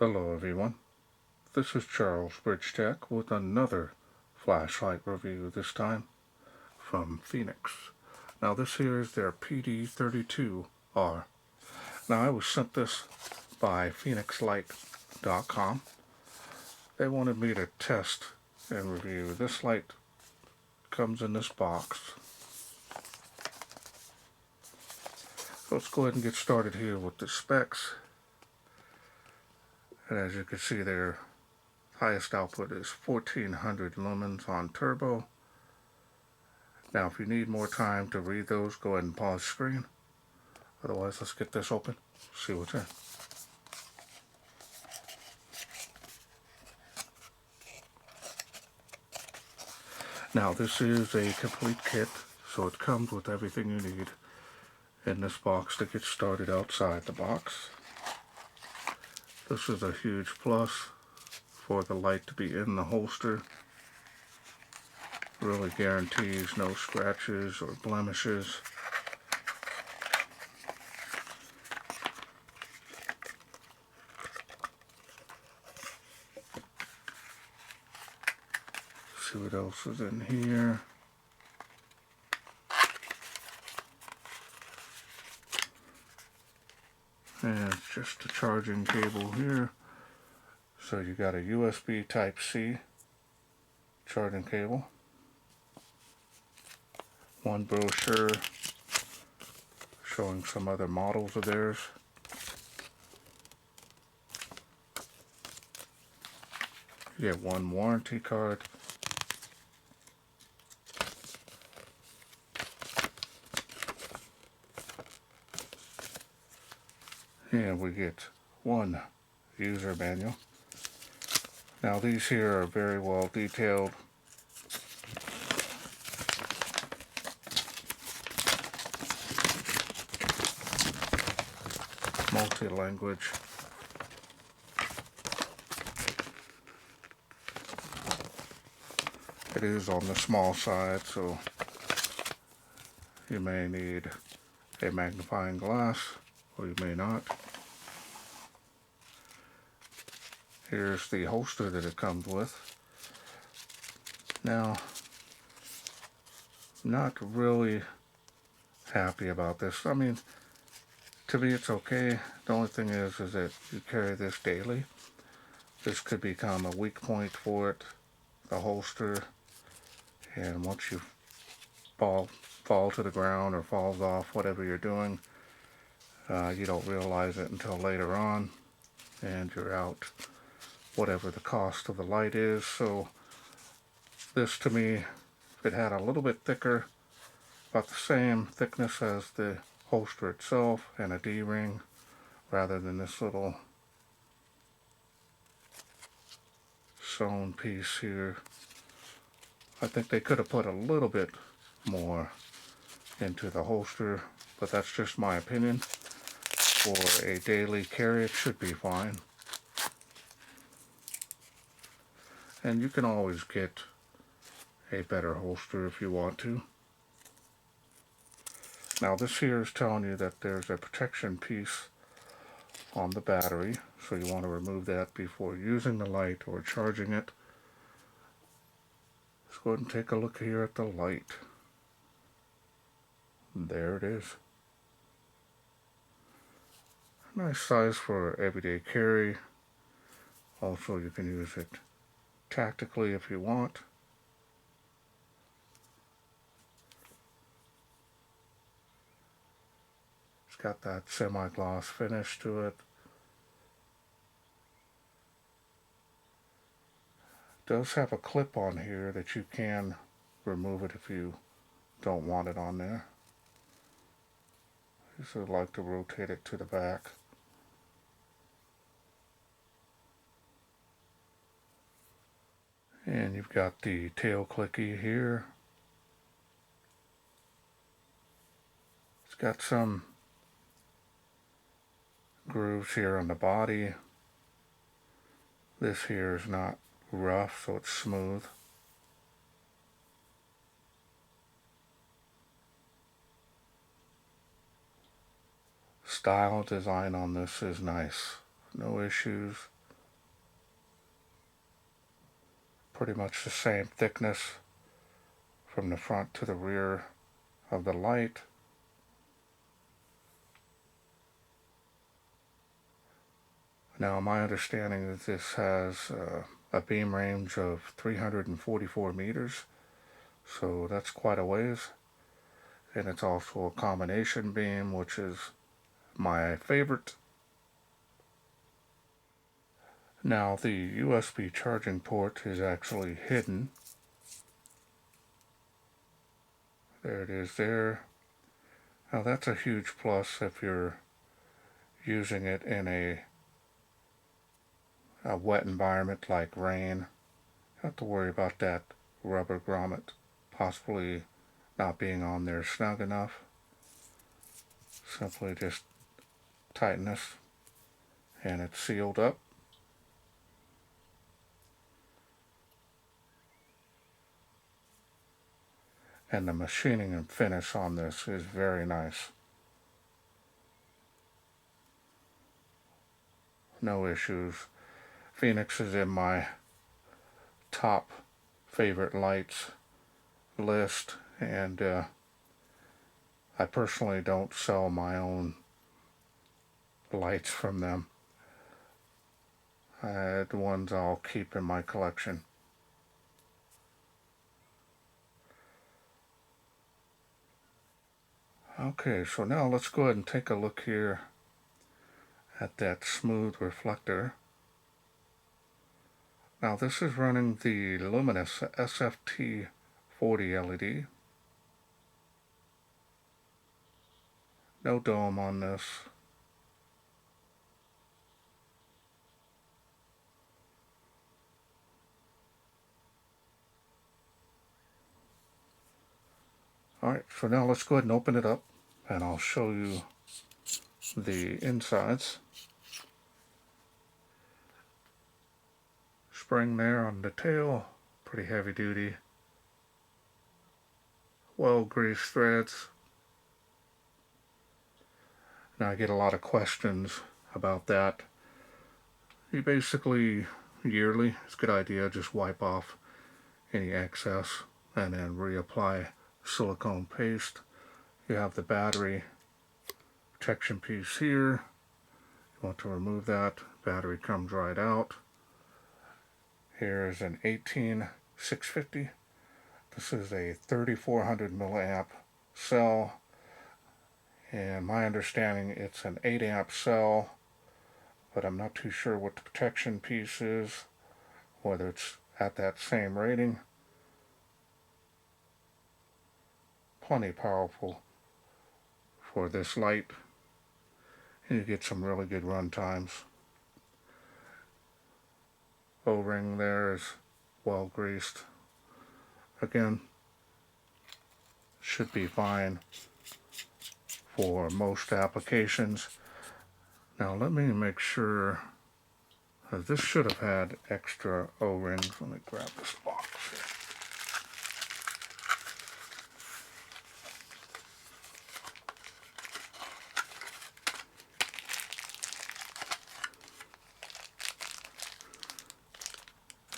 Hello everyone, this is Charles BridgTec with another flashlight review, this time from Fenix. Now this here is their PD32R. Now I was sent this by phoenixlight.com. They wanted me to test and review. This light comes in this box. So let's go ahead and get started here with the specs. And as you can see there, highest output is 1400 lumens on turbo. Now if you need more time to read those, go ahead and pause the screen. Otherwise, let's get this open, see what's in. Now this is a complete kit, so it comes with everything you need in this box to get started outside the box. This is a huge plus for the light to be in the holster. Really guarantees no scratches or blemishes. See what else is in here. And it's just a charging cable here. So you got a USB Type-C charging cable. One brochure showing some other models of theirs. You get one warranty card. And we get one user manual. Now these here are very well detailed. Multi-language. It is on the small side, so you may need a magnifying glass, or you may not. Here's the holster that it comes with. Now, not really happy about this. I mean, to me it's okay. The only thing is that you carry this daily. This could become a weak point for it, the holster, and once you fall to the ground or falls off, whatever you're doing, you don't realize it until later on, and you're out whatever the cost of the light is. So this, to me, if it had a little bit thicker, about the same thickness as the holster itself, and a D-ring rather than this little sewn piece here, I think they could have put a little bit more into the holster, but that's just my opinion. For a daily carry, it should be fine. And you can always get a better holster if you want to. Now this here is telling you that there's a protection piece on the battery, so you want to remove that before using the light or charging it. Let's go ahead and take a look here at the light. There it is. Nice size for everyday carry. Also, you can use it tactically if you want. It's got that semi-gloss finish to it. It does have a clip on here that you can remove it if you don't want it on there. I just would like to rotate it to the back. And you've got the tail clicky here. It's got some grooves here on the body. This here is not rough, so it's smooth. Style design on this is nice. No issues. pretty much the same thickness from the front to the rear of the light. Now, my understanding is this has a beam range of 344 meters, so that's quite a ways. And it's also a combination beam, which is my favorite. Now, the USB charging port is actually hidden. There it is there. Now, that's a huge plus if you're using it in a wet environment like rain. You don't have to worry about that rubber grommet possibly not being on there snug enough. Simply just tighten this and it's sealed up. And the machining and finish on this is very nice. No issues. Fenix is in my top favorite lights list, and I personally don't sell my own lights from them. The ones I'll keep in my collection. Okay, so now let's go ahead and take a look here at that smooth reflector. Now this is running the Luminus SFT40 LED. No dome on this. Alright, so now let's go ahead and open it up and I'll show you the insides. Spring there on the tail, pretty heavy duty. Well greased threads. Now I get a lot of questions about that. You basically, yearly, it's a good idea, just wipe off any excess and then reapply silicone paste. You have the battery protection piece here. You want to remove that. Battery comes right out. Here is an 18650. This is a 3400 milliamp cell, and my understanding it's an 8 amp cell, but I'm not too sure what the protection piece is, whether it's at that same rating. Plenty powerful for this light, and you get some really good run times. O-ring there is well greased. Again, should be fine for most applications. Now let me make sure, this should have had extra O-rings. Let me grab this box here.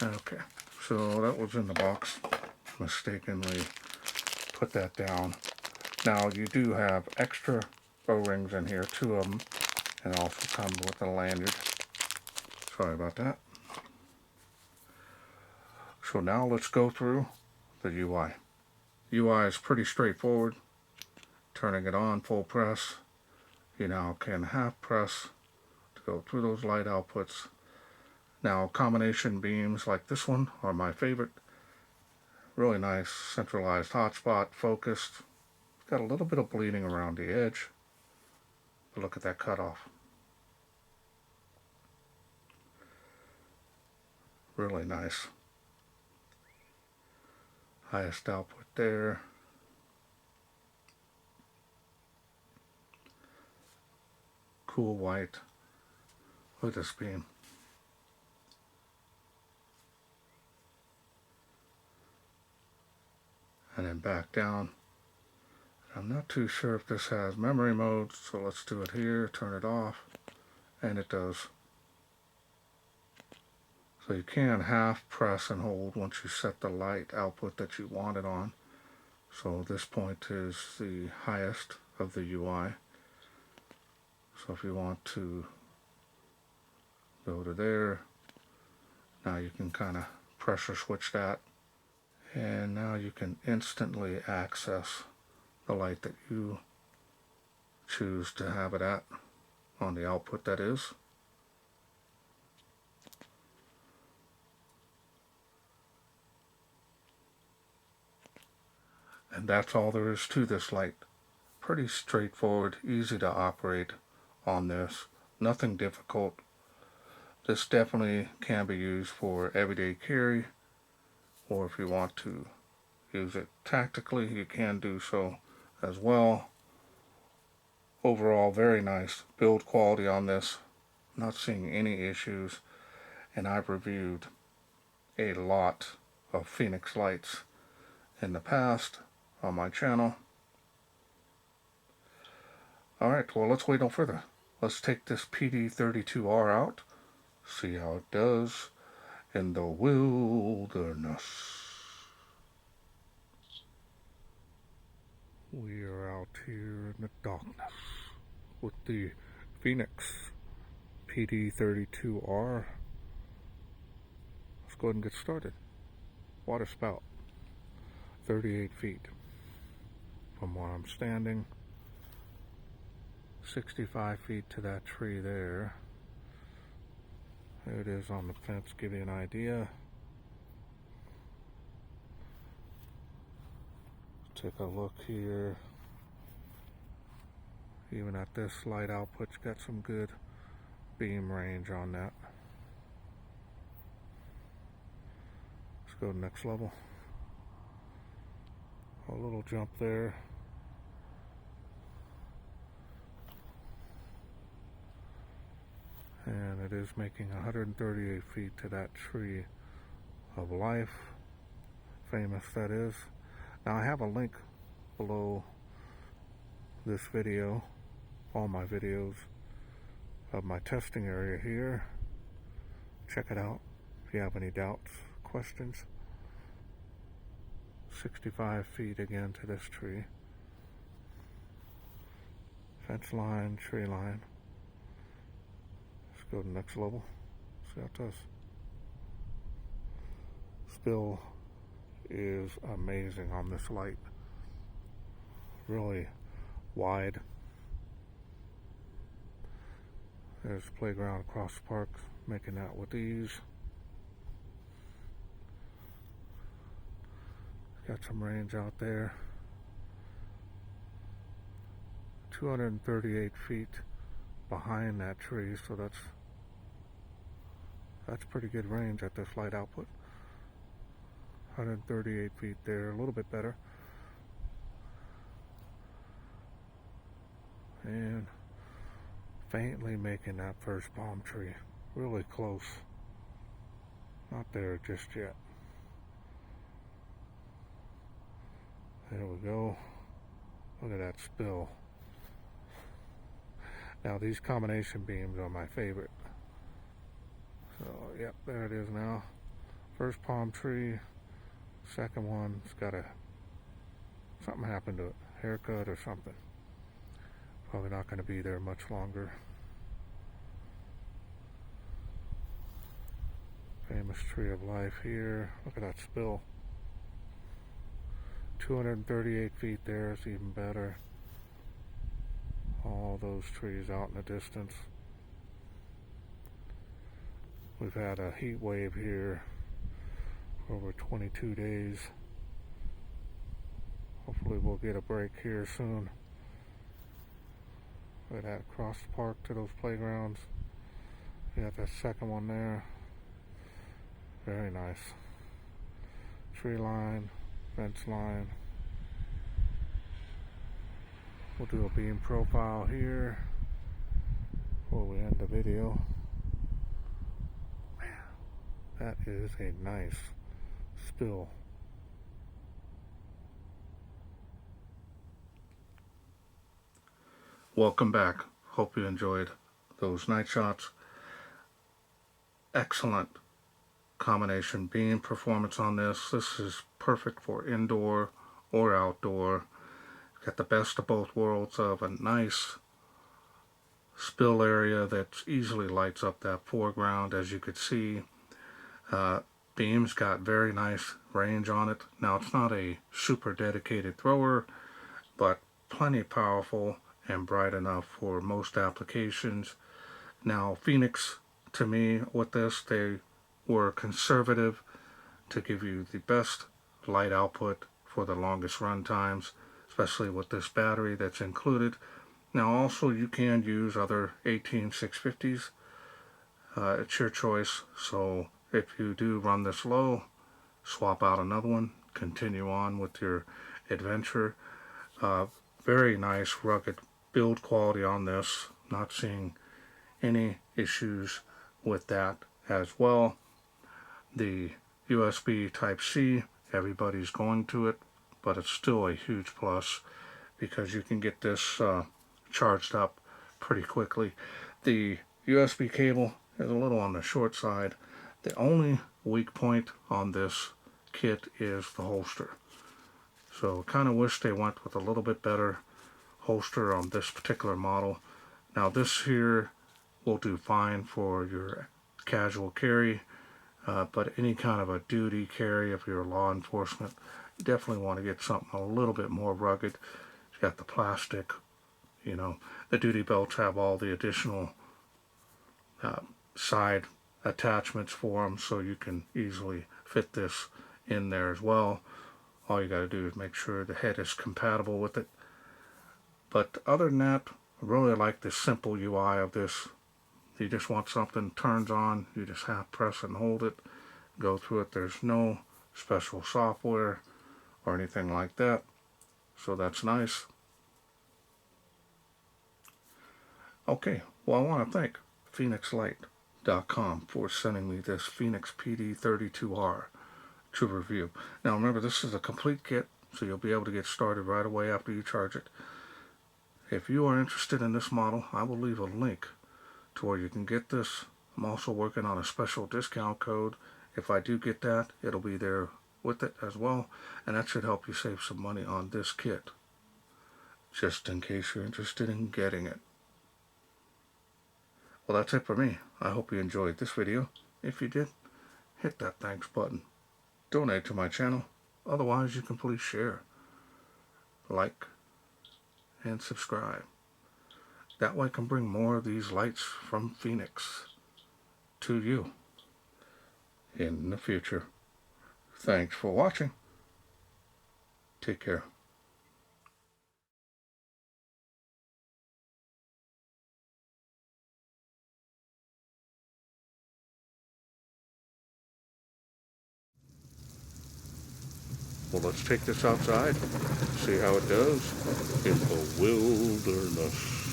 Okay, so that was in the box. Mistakenly put that down. Now you do have extra O-rings in here, 2 of them, and also come with a lanyard. Sorry about that. So now let's go through the UI. UI is pretty straightforward. Turning it on full press, you now can half press to go through those light outputs. Now combination beams like this one are my favorite. Really nice centralized hotspot, focused. Got a little bit of bleeding around the edge, but look at that cutoff. Really nice. Highest output there. Cool white. Look at this beam. And then back down. I'm not too sure if this has memory mode, so let's do it here, turn it off, and it does. So you can half press and hold once you set the light output that you want it on. So this point is the highest of the UI. So if you want to go to there, now you can kind of pressure switch that. And now you can instantly access the light that you choose to have it at, on the output that is. And that's all there is to this light. Pretty straightforward, easy to operate on this. Nothing difficult. This definitely can be used for everyday carry, or if you want to use it tactically, you can do so as well. Overall, very nice build quality on this. Not seeing any issues, and I've reviewed a lot of Fenix lights in the past on my channel. Alright, well, let's wait no further. Let's take this PD32R out, see how it does in the wilderness. We are out here in the darkness with the Fenix PD32R. Let's go ahead and get started. Water spout, 38 feet from where I'm standing, 65 feet to that tree there. There it is on the fence, give you an idea. Take a look here. Even at this light output, you got some good beam range on that. Let's go to the next level. A little jump there. And it is making 138 feet to that tree of life. Famous, that is. Now I have a link below this video, all my videos of my testing area here. Check it out if you have any doubts, questions. 65 feet again to this tree. Fence line, tree line. Let's go to the next level, see how it does. Spill is amazing on this light. Really wide. There's a playground across the park, making that with ease. Got some range out there. 238 feet behind that tree, so that's pretty good range at this light output. 138 feet there, a little bit better. And faintly making that first palm tree. Really close. Not there just yet. There we go. Look at that spill. Now these combination beams are my favorite. So, yep, there it is now. First palm tree. Second one's got something happened to it. Haircut or something. Probably not going to be there much longer. Famous tree of life here. Look at that spill. 238 feet there is even better. All those trees out in the distance. We've had a heat wave here for over 22 days. Hopefully we'll get a break here soon. Look at that, across the park to those playgrounds. You got that second one there. Very nice. Tree line, fence line. We'll do a beam profile here before we end the video. Man, that is a nice spill. Welcome back. Hope you enjoyed those night shots. Excellent combination beam performance on this. This is perfect for indoor or outdoor. Got the best of both worlds of a nice spill area that easily lights up that foreground. As you could see, beam's got very nice range on it. Now, it's not a super dedicated thrower, but plenty powerful and bright enough for most applications. Now, Fenix, to me, with this, they were conservative to give you the best light output for the longest run times, especially with this battery that's included. Now, also, you can use other 18650s. It's your choice. So if you do run this low, swap out another one, continue on with your adventure. Very nice rugged build quality on this. Not seeing any issues with that as well. The USB Type-C, everybody's going to it, but it's still a huge plus because you can get this charged up pretty quickly. The USB cable is a little on the short side. The only weak point on this kit is the holster. So kind of wish they went with a little bit better holster on this particular model. Now, this here will do fine for your casual carry, but any kind of a duty carry, if you're law enforcement, you definitely want to get something a little bit more rugged. It's got the plastic, you know, the duty belts have all the additional side attachments for them, so you can easily fit this in there as well. All you got to do is make sure the head is compatible with it. But other than that, I really like the simple UI of this. You just want something turns on, you just half press and hold it, go through it. There's no special software or anything like that, so that's nice. Okay, well, I want to thank FenixLight.com for sending me this Fenix PD32R to review. Now remember, this is a complete kit, so you'll be able to get started right away after you charge it. If you are interested in this model, I will leave a link to where you can get this. I'm also working on a special discount code. If I do get that, it'll be there with it as well, and that should help you save some money on this kit, just in case you're interested in getting it. Well, that's it for me. I hope you enjoyed this video. If you did, hit that thanks button. Donate to my channel. Otherwise, you can please share, like, and subscribe. That way I can bring more of these lights from Fenix to you in the future. Thanks for watching. Take care. Well, let's take this outside, see how it does in the wilderness.